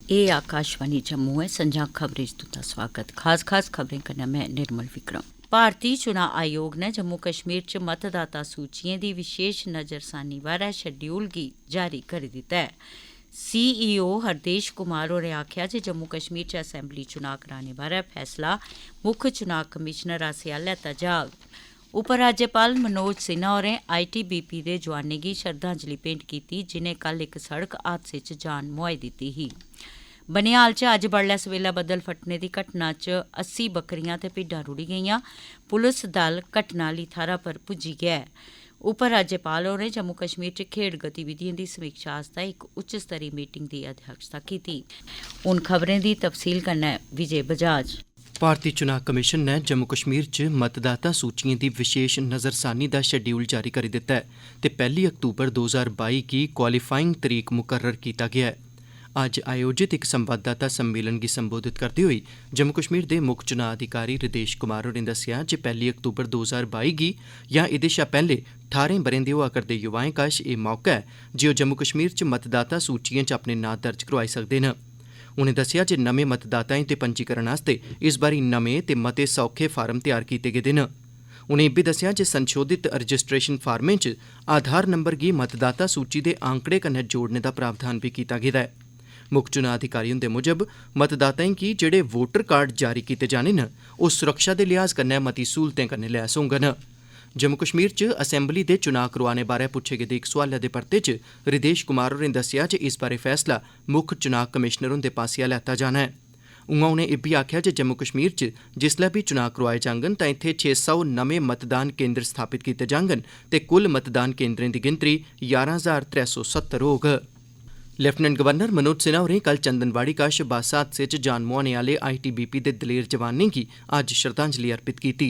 एह् आकाशवाणी जम्मू है। संजा खबरें च तुंदा स्वागत। खास खबरें कन्नै मैं निर्मल विक्रम। भारती चुनाव आयोग ने जम्मू कश्मीर च मतदाता सूचियें दी विशेष नज़रसानी बारै शेड्यूल गी जारी करी दित्ता है। CEO हरदेश कुमार होरें आखेआ जे जम्मू कश्मीर च असैंबली चुनाव कराने बारै फैसला मुक्ख चुनाव कमिशनर आसेआ लैता जाग। उपराज्यपाल मनोज सिन्हा होरें ITBP दे जोआनें गी श्रद्धांजलि भेंट कीती जिनें कल इक सड़क हादसे च जान मुआई दित्ती ही। बनिहाल च अज्ज बडलै सवेला बद्दल फटने दी घटना च 80 बकरियां ते भिड्डां रुढ़ी गेइयां। पुलस दल घटना आह्ली थाह्रा पर पुज्जी गेआ ऐ। उपराज्यपाल होरें जम्मू कश्मीर च खेड्ड गतिविधिएं दी समीक्षा आस्तै इक उच्च स्तरी मीटिंग दी अध्यक्षता कीती। हुन खबरें दी तफसील कन्नै विजय बजाज। भारती चुनाव कमिशन ने जम्मू कश्मीर च मतदाता सूचियें दी विशेष नज़रसानी दा शेड्यूल जारी करी दित्ता है ते 1 अक्तूबर 2022 गी क्वालीफाइंग तरीक मुकर्रर कीता गेआ है। अज्ज आयोजित इक संवाददाता सम्मेलन गी संबोधित करदे होई जम्मू कश्मीर दे मुक्ख चुनाव अधिकारी हृदेश कुमार होरें दस्सेआ जे 1 अक्तूबर 2022 गी जां एह्दे शा पैह्ले 18 ब'रें दे होआ करदे युवाएं कश एह् मौका है जे ओह् जम्मू कश्मीर च मतदाता सूचियें च अपने नांऽ दर्ज करोआई सकदे न। उनें दस्सेआ जे नमें मतदाताएं दे पंजीकरण आस्तै इस बारी नमें ते मते सौखे फार्म तैयार कीते गेदे न। उनें इब्बी दस्सेआ जे संशोधित रजिस्ट्रेशन फार्में च आधार नंबर गी मतदाता सूची दे आंकड़े कन्नै जोड़ने दा प्रावधान बी कीता गेदा है। मुक्ख चुनाव अधिकारी हुंदे मुजब मतदाताएं गी जेह्ड़े वोटर कार्ड जारी कीते जाने न ओह् सुरक्षा दे लिहाज कन्नै मती स्हूलतें कन्नै लैस होङन। जम्मू कश्मीर च असैंबली दे चुनाव करोआने बारै पुच्छे गेदे इक सोआलै दे परते च हृदेश कुमार होरें दस्सेआ जे इस बारै फैसला मुक्ख चुनाव कमिशनर हुंदे पास्सेआ लैता जाना है। उआं उनें इब्बी आखेआ जे जम्मू कश्मीर च जिसलै बी चुनाव करोआए जाङन तां इत्थै 600 नमें मतदान केन्द्र स्थापित कीते जाङन ते कुल मतदान केन्द्रें दी गिनतरी 11,370 होग। लेफ्टिनेंट गवर्नर मनोज सिन्हा होरें कल चंदनवाड़ी कश बस हादसे च जान मुआने आह्ले ITBP दे दलेर जवानें गी अज्ज श्रद्धांजलि अर्पित कीती।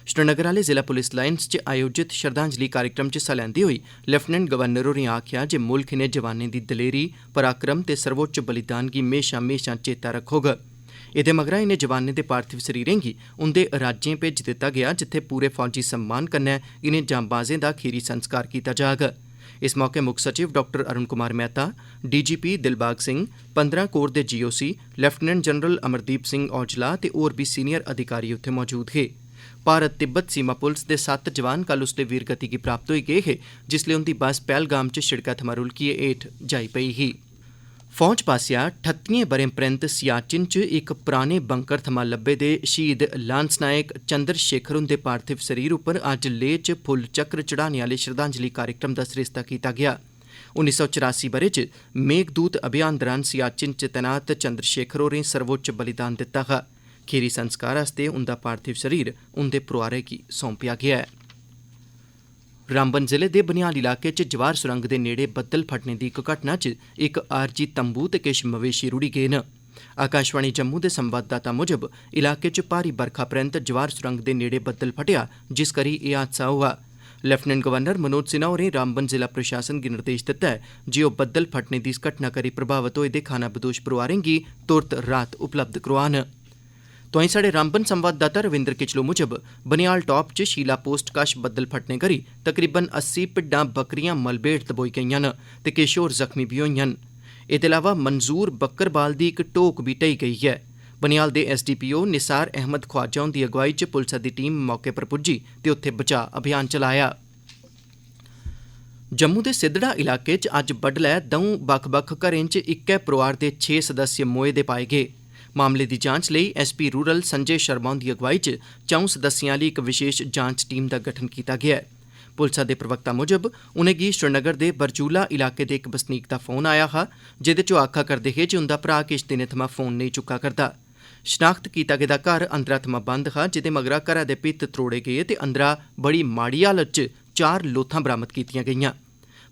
श्रीनगर आह्ले जिला पुलिस लाइन्स च आयोजित श्रद्धांजलि कार्यक्रम च हिस्सा लैंदे होई लेफ्टिनेंट गवर्नर होरें आखेआ जे मुल्ख इनें जवानें दी दलेरी पराक्रम ते सर्वोच्च बलिदान गी म्हेशां चेता रक्खोग। एह्दे मगरा इनें जवानें दे पार्थिव शरीरें गी उंदे राज्यें भेजी दित्ता गेआ जित्थै पूरे फौजी सम्मान कन्नै इनें जांबाजें दा खीरी संस्कार कीता जाग। इस मौके मुक्ख सचिव doctor Arun Kumar Mehta, DGP Dilbag Singh, 15 corps दे GOC, lieutenant general Amardeep Singh Aujla ते होर बी सीनियर अधिकारी उत्थे मौजूद हे। भारत तिब्बत सीमा पुलस दे 7 जवान कल उसदे वीरगति गी प्राप्त होई गे हे जिसलै उंदी बस पहलगाम च शिड़कै थमां रुलकियै हेठ जाई पेई ही। फौज पास्सेआ 38 ब'रें परैंत सियाचिन च इक पराने बंकर थमां लब्भे दे शहीद लांस नायक चंद्रशेखर हुंदे पार्थिव शरीर उप्पर अज्ज लेह च फुल्ल चक्र चढ़ाने आह्ले श्रद्धांजलि कार्यक्रम दा सरिस्ता कीता गेआ। 1984 ब'रे च मेघदूत अभियान दरान सियाचिन च तैनात चंद्रशेखर होरें सर्वोच्च बलिदान दित्ता हा। खीरी संस्कार आस्तै उंदा पार्थिव शरीर उंदे परोआरै गी सौंपेआ गेआ ऐ। रामबन जिले दे बनिहाल इलाके च जवाहर सुरंग दे नेड़े बद्दल फटने दी इक घटना च इक आरजी तंबू ते किश मवेशी रुढ़ी गे न। आकाशवाणी जम्मू दे संवाददाता मुजब इलाके च भारी बरखा परैंत जवाहर सुरंग दे नेड़े बद्दल फटेआ जिस करी एह् हादसा होआ। लेफ्टिनेंट गवर्नर मनोज सिन्हा होरें रामबन जिला प्रशासन गी निर्देश दित्ता है जे ओह् बद्दल फटने दी इस घटना करी प्रभावत होए दे खानाबदोश परोआरें गी तुरत राहत उपलब्ध करोआन। तोआईं साढ़े रामबन संवाददाता रविंदर किचलू मुजब बनिहाल टॉप च शीला पोस्ट कश बद्दल फटने करी तकरीबन 80 भिड्डां बकरियां मलबे हेठ दबोई गेइयां न ते किश होर जख्मी बी होइयां न। एह्दे अलावा मंजूर बक्करबाल दी इक टोक बी ढेई गेई है। बनिहाल दे SDPO निसार अहमद ख्वाजा हुंदी अगुवाई च पुलसा दी टीम मौके पर पुज्जी ते उत्थे बचाऽ अभियान चलाया। जम्मू दे सिद्धड़ा इलाके च अज्ज बड्डलै द'ऊं बक्ख-बक्ख घरें च इक्कै परोआर दे 6 सदस्य मोए दे पाए गे। मामले दी जांच लेई SP रूरल संजय शर्मा हुंदी अगुवाई च 4 सदस्यें आह्ली इक विशेष जांच टीम दा गठन कीता गेआ ऐ। पुलसा दे प्रवक्ता मुजब उनेंगी श्रीनगर दे बरजूला इलाके दे इक बसनीक दा फोन आया हा जेह्दे च ओह् आखा करदे हे जे उंदा भ्राऽ किश दिनें थमां फोन नेईं चुक्का करदा। शनाख्त कीता गेदा घर अंदरा थमां बंद हा जेह्दे मगरा घरै दे भित्त त्रोड़े गे ते अंदरा बड़ी माड़ी हालत च 4 लोथां बरामद कीतियां गेईआं।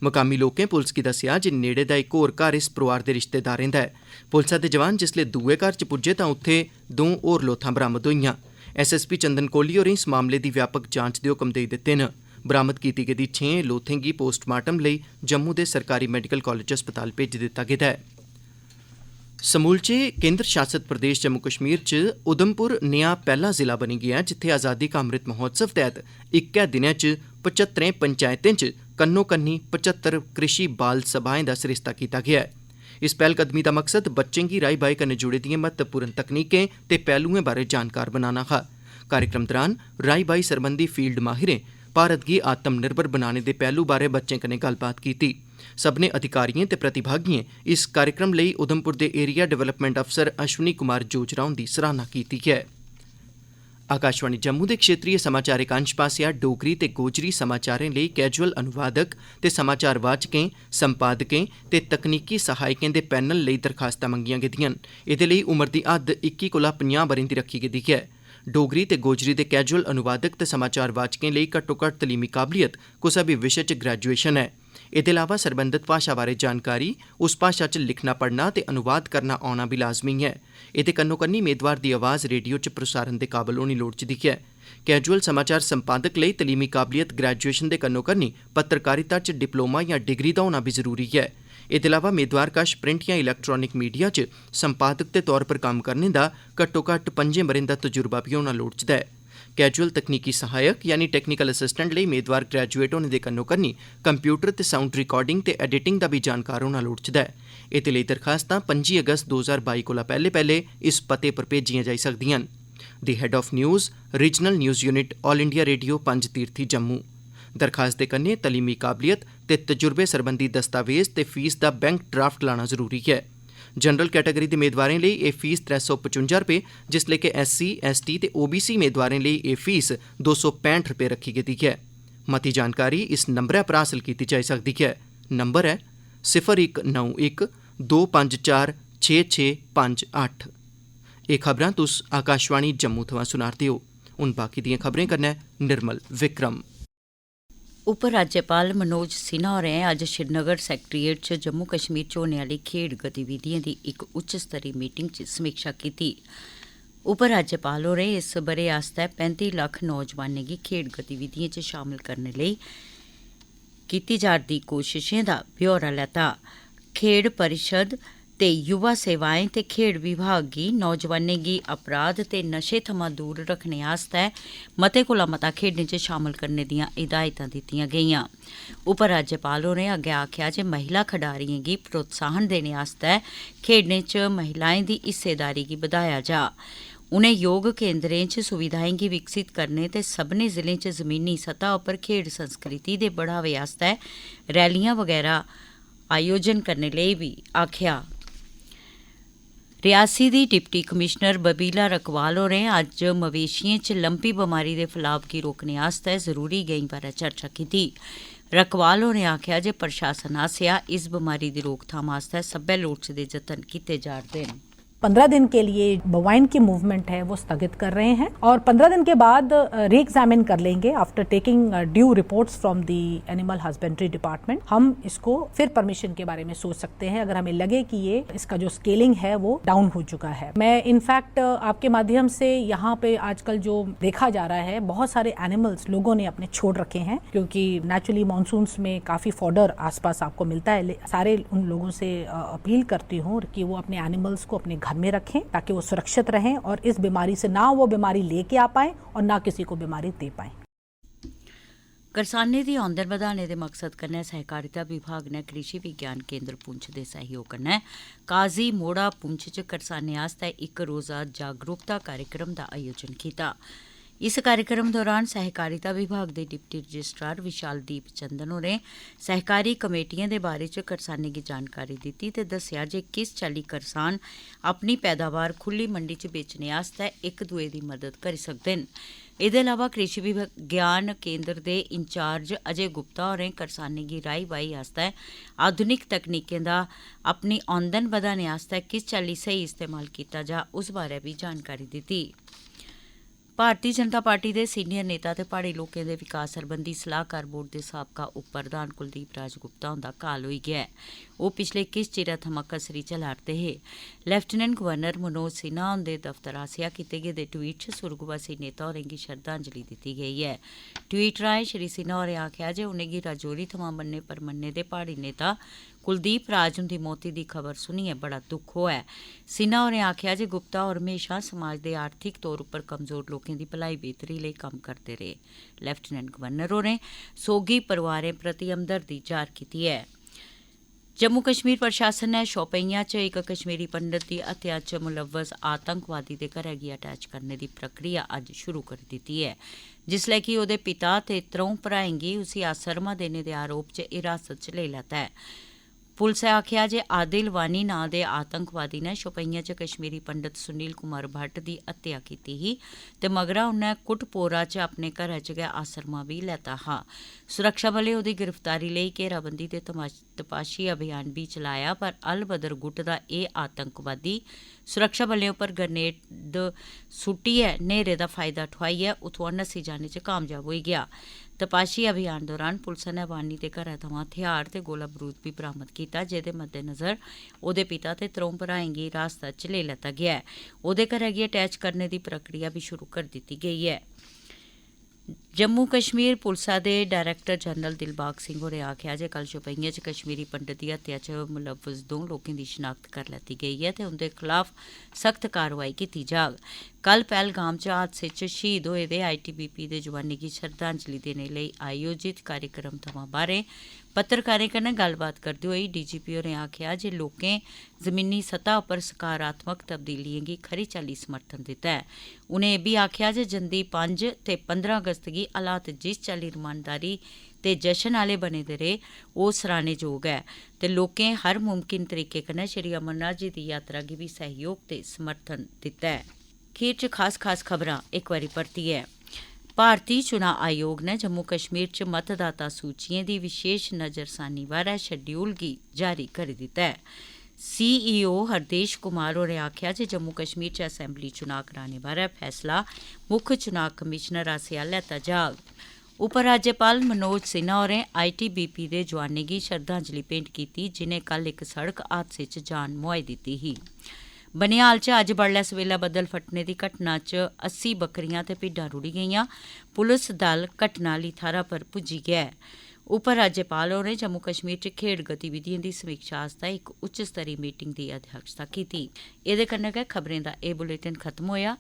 मकामी लोकें पुलस गी दस्सेआ जे नेड़े दा इक होर घर इस परोआर दे रिश्तेदारें दा ऐ। पुलसा दे जवान जिसलै दुए घर च पुज्जे तां उत्थे 2 होर लोथां बरामद होईआं। SSP चंदन कोहली होरें इस मामले दी व्यापक जांच दे हुकम देई दित्ते न। बरामद कीती गेदी 6 लोथें गी पोस्टमार्टम लेई जम्मू दे सरकारी मैडिकल कालेज अस्पताल भेजी दित्ता गेदा है। समूलचे केंद्र शासित प्रदेश जम्मू कश्मीर च उधमपुर नेहा पैह्ला जिला बनी गेआ जित्थै आज़ादी का अमृत महोत्सव तैह्त इक्कै दिनै च 75 पंचायतें च कन्नो कन्नी 75 कृषि बाल सभाएं दा सरिस्ता कीता गेआ ऐ। इस पैह्लकदमी दा मकसद बच्चें गी राई बाई कन्नै जुड़े दिएं महत्वपूर्ण तकनीकें ते पहलुएं बारै जानकार बनाना हा। कार्यक्रम दौरान राई बाई सरबंधी फील्ड माहिरें भारत गी आत्म निर्भर बनाने दे पहलू बारै बच्चें कन्नै गल्लबात कीती। सब्भनें अधिकारिएं ते प्रतिभागिएं इस कार्यक्रम लेई उधमपुर दे एरिया डेवलपमेंट अफसर अश्वनी कुमार जोजरा हुंदी सराहना कीती ऐ। आकाशवाणी जम्मू दे क्षेत्रीय समाचार एकांश पासेआ डोगरी ते गोजरी समाचारें लेई कैजुअल अनुवादक ते समाचार वाचकें, संपादकें ते तकनीकी सहायकें दे पैनल लेई दरखास्तां मंगियां गेदिआं न। एह्दे लेई उमर दी हद्द 21 कोला 50 ब'रें दी रक्खी गेदी ऐ। डोगरी ते गोजरी दे कैजुअल अनुवादक ते समाचार वाचकें लेई घट्टोघट्ट तलीमी काबलियत कुसै बी विशे च ग्रैजुएशन ऐ। एह्दे अलावा सरबंधत भाशा बारै जानकारी, उस भाशा च लिखना पढ़ना ते अनुवाद करना औना बी लाजमी ऐ। एह्दे कन्नो कन्नी मेदवार दी आवाज़ रेडियो च प्रसारण दे काबल होनी लोड़चदी ऐ। कैजुअल समाचार संपादक लेई तलीमी काबलियत ग्रैजुएशन दे कन्नो कन्नी पत्रकारिता च डिप्लोमा जां डिग्री दा होना बी जरूरी ऐ। एह्दे अलावा मेदवार कश प्रिंट जां इलैक्ट्रानिक मीडिया च संपादक दे तौर पर कम्म करने दा घट्टोघट्ट 5 ब'रें दा तजुर्बा बी होना लोड़चदा ऐ। कैजुअल तकनीकी सहायक यानी टैक्नीकल असिस्टेंट लेई मेदवार ग्रैजुएट होने दे कन्नो कन्नी कंप्यूटर ते साउंड रिकार्डिंग ते एडिटिंग दा बी जानकार होना लोड़चदा ऐ। एह्दे लेई दरखास्तां 25 अगस्त 2022 कोला पैह्ले इस पते पर भेजियां जाई सकदिआं न। The head of news, regional news unit, all India radio, Panjtirthi, Jammu. दरखास्त दे कन्नै तलीमी काबलियत ते तजुर्बे सरबंधी दस्तावेज ते फीस दा बैंक ड्राफ्ट लाना जरूरी है। जनरल कैटेगरी दे मेदवारें लेई एह् फीस 355 रपे, जिसलै कि SC, ST ते OBC मेदवारें लेई एह् फीस 265 रपे रखी गेदी है। मती जानकारी इस नंबरै पर हासल कीती जाई सकदी है। नंबर है 0191 254 6658। एह् खबरां तुस आकाशवाणी जम्मू थमां सुना'रदे ओ। हुण बाकी दिएं खबरें कन्नै निर्मल विक्रम। उपराज्यपाल मनोज सिन्हा होरें अज्ज श्रीनगर सैक्रेटेरिएट च जम्मू कश्मीर च होने आह्ली खेड गतिविधिएं दी इक उच्च स्तरी मीटिंग च समीक्षा कीती। उपराज्यपाल होरें इस ब'रे आस्तै 35 लक्ख नौजवानें गी खेड गतिविधिएं च शामल करने लेई कीती जा'रदी कोशशें दा ब्यौरा लैता। खेड परिषद ते युवा सेवाएं ते खेड विभाग गी नौजवानें गी अपराध ते नशे थमां दूर रखने आस्तै मते कोला मता खेड्डें च शामल करने दियां हिदायतां दित्तियां गेईआं। उपराज्यपाल होरें अग्गें आखेआ जे महिला खडारियें गी प्रोत्साहन देने आस्तै खेड्डें च महिलाएं दी हिस्सेदारी गी बधाया जा। उनें योग केंद्रें च सुविधाएं गी विकसित करने ते सब्भनें जिलें च जमीनी सतह उप्पर खेड संस्कृति दे बढ़ावे आस्तै रैलियां वगैरा आयोजन करने लेई बी आखेआ। रियासी दी डिप्टी कमिशनर बबीला रकवाल होरें अज्ज मवेशिएं च लंपी बमारी दे फैलाव गी रोकने आस्तै जरूरी गैंई बारै चर्चा कीती। रकवाल होरें आखेआ जे प्रशासन आसेआ इस बमारी दी रोकथाम आस्तै सब्बै लोड़चदे जतन कीते जा'रदे न। 15 दिन के लिए बवाइन की मूवमेंट है वो स्थगित कर रहे हैं और 15 दिन के बाद री एग्जामिन कर लेंगे after taking due reports from the animal husbandry department. हम इसको फिर परमिशन के बारे में सोच सकते हैं अगर हमें लगे कि ये इसका जो स्केलिंग है वो डाउन हो चुका है। मैं इनफैक्ट आपके माध्यम से यहाँ पे आजकल जो देखा जा रहा है बहुत सारे एनिमल्स लोगों ने अपने छोड़ रखे हैं क्योंकि नेचुरली मानसून्स में काफी फॉडर आसपास आपको मिलता है। सारे उन लोगों से अपील करती हूँ कि वो अपने एनिमल्स को अपने घर में रखें ताकि वो सुरक्षित रहें और इस बीमारी से ना वो बीमारी लेके आ पाए और ना किसी को बीमारी दे पाए। करसानें दी आमदन बधाने दे मकसद कन्नै सहकारिता विभाग ने कृषि विज्ञान केंद्र पुंछ दे सहयोग कन्नै काजी मोड़ा पुंछ च करसानें आस्तै इक रोज़ा जागरूकता कार्यक्रम दा आयोजन कीता। इस कार्यक्रम दौरान सहकारिता विभाग दे डिप्टी रजिस्ट्रार विशालदीप चंदन होरें सहकारी कमेटियें दे बारे च करसानें गी जानकारी दित्ती ते दस्सेआ जे किस चाल्ली करसान अपनी पैदावार खुल्ली मंडी च बेचने आस्तै इक दुए दी मदद करी सकदे न। एह्दे अलावा कृषि विज्ञान केंद्र दे इंचार्ज अजय गुप्ता होरें करसानें गी राई बाई आस्तै आधुनिक तकनीकें दा अपनी आमदन बधाने आस्तै किस चाल्ली स्हेई इस्तेमाल कीता जा उस बारै बी जानकारी दित्ती। भारती जनता पार्टी दे सीनियर नेता ते प्हाड़ी लोकें दे विकास सरबंधी सलाहकार बोर्ड दे साबका उप प्रधान कुलदीप राज गुप्ता हुंदा काल होई गेआ ऐ। ओह् पिछले किश चिरै थमां कसरी च ला'रदे हे। लेफ्टिनेंट गवर्नर मनोज सिन्हा हुंदे दफ्तर आसेआ कीते गेदे ट्वीट च सुर्गवासी नेता होरें गी श्रद्धांजलि दित्ती गेई ऐ। ट्वीट राहें श्री सिन्हा होरें आखेआ जे उनेंगी राजौरी थमां मन्ने परमन्ने दे प्हाड़ी नेता कुलदीप राज हुंदी मौती दी खबर सुनियै बड़ा दुख होआ ऐ। सिन्हा होरें आखेआ जे गुप्ता होर म्हेशां समाज दे आर्थिक तौर उप्पर कमजोर लोकें दी भलाई बेह्तरी लेई कम्म करदे रेह्। लेफ्टिनेंट गवर्नर होरें सोगी परोआरें प्रति हमदर्दी जाह्र कीती ऐ। जम्मू कश्मीर प्रशासन ने शोपियां च इक कश्मीरी पंडित दी हत्या च मुलव्वस आतंकवादी दे घरै गी अटैच करने दी प्रक्रिया अज्ज शुरू करी दित्ती ऐ, जिसलै कि ओह्दे पिता ते त्र'ऊं भ्राएं गी उसी आसरमा देने दे आरोप च हिरासत च लेई लैता ऐ। पुलसै आखेआ जे आदिल वानी नां दे आतंकवादी ने शोपियां च कश्मीरी पंडित सुनील कुमार भट्ट दी हत्या कीती ही ते मगरा उन्नै कुटपोरा च अपने घरै च गै आसरमा बी लैता हा। सुरक्षाबलें ओह्दी गिरफ्तारी लेई घेराबंदी ते तपाशी अभियान बी चलाया, पर अल बदर गुट दा एह् आतंकवादी सुरक्षाबलें उप्पर ग्रनेड सुट्टियै न्हेरे दा फायदा ठोआइयै उत्थुआं नस्सी जाने च कामयाब होई गेआ। तपाशी अभियान दौरान पुलस ने वानी दे घरै थमां हथियार ते गोला बरूद बी बरामद कीता, जेह्दे मद्देनज़र ओह्दे पिता ते त्र'ऊं भ्राएं गी हिरासत च लेई लैता गेआ ऐ। ओह्दे घरै गी अटैच करने दी प्रक्रिया बी शुरू करी दित्ती गेई ऐ। जम्मू कश्मीर पुलसा दे डायरैक्टर जनरल दिलबाग सिंह होरें आखेआ जे कल शोपियां च कश्मीरी पंडित दी हत्या च मुलव्वस 2 लोकें दी शनाख्त करी लैती गेई ऐ ते उंदे खिलाफ सख्त कार्रवाई कीती जाग। कल पहलगाम च हादसे च शहीद होए दे ITBP दे जवानें गी श्रद्धांजलि देने लेई आयोजित कार्यक्रम थमां बाह्रें पत्रकारें कन्नै गल्लबात करदे होई DGP होरें आखेआ जे लोकें जमीनी सतह उप्पर सकारात्मक तब्दीलियें गी खरी चाल्ली समर्थन दित्ता ऐ। उनें एह् बी आखेआ जे जंदी 5 ते 15 अगस्त गी हालात जिस चाल्ली रमानदारी ते जश्न आह्ले बने दे रेह् ओह् सराह्ने जोग ऐ ते लोकें हर मुमकिन तरीके कन्नै श्री अमरनाथ जी दी यात्रा गी बी सहयोग ते समर्थन दित्ता ऐ। खीर च खास खबरां इक बारी परतियै। भारती चुनां आयोग ने जम्मू कश्मीर च मतदाता सूचियें दी विशेष नज़रसानी बारै शेड्यूल गी जारी करी दित्ता ऐ। CEO हरदेश कुमार होरें आखेआ जे जम्मू कश्मीर च असैंबली चुनां कराने बारै फैसला मुक्ख चुनां कमिशनर आसेआ लैता जाग। उपराज्यपाल मनोज सिन्हा होरें ITBP दे जवानें गी श्रद्धांजलि भेंट कीती, जिनें कल इक सड़क हादसे च जान मुहाई दित्ती ही। बनिहाल च अज्ज बडलै सवेला बद्दल फटने दी घटना च 80 बकरियां ते भिड्डां रुढ़ी गेइयां। पुलस दल घटना आह्ली थाह्रा पर पुज्जी गेआ ऐ। उपराज्यपाल होरें जम्मू कश्मीर च खेड्ड गतिविधिएं दी समीक्षा आस्तै इक उच्च स्तरी मीटिंग दी अध्यक्षता कीती। एह्दे कन्नै गै खबरें दा एह् बुलेटिन खत्म होएआ।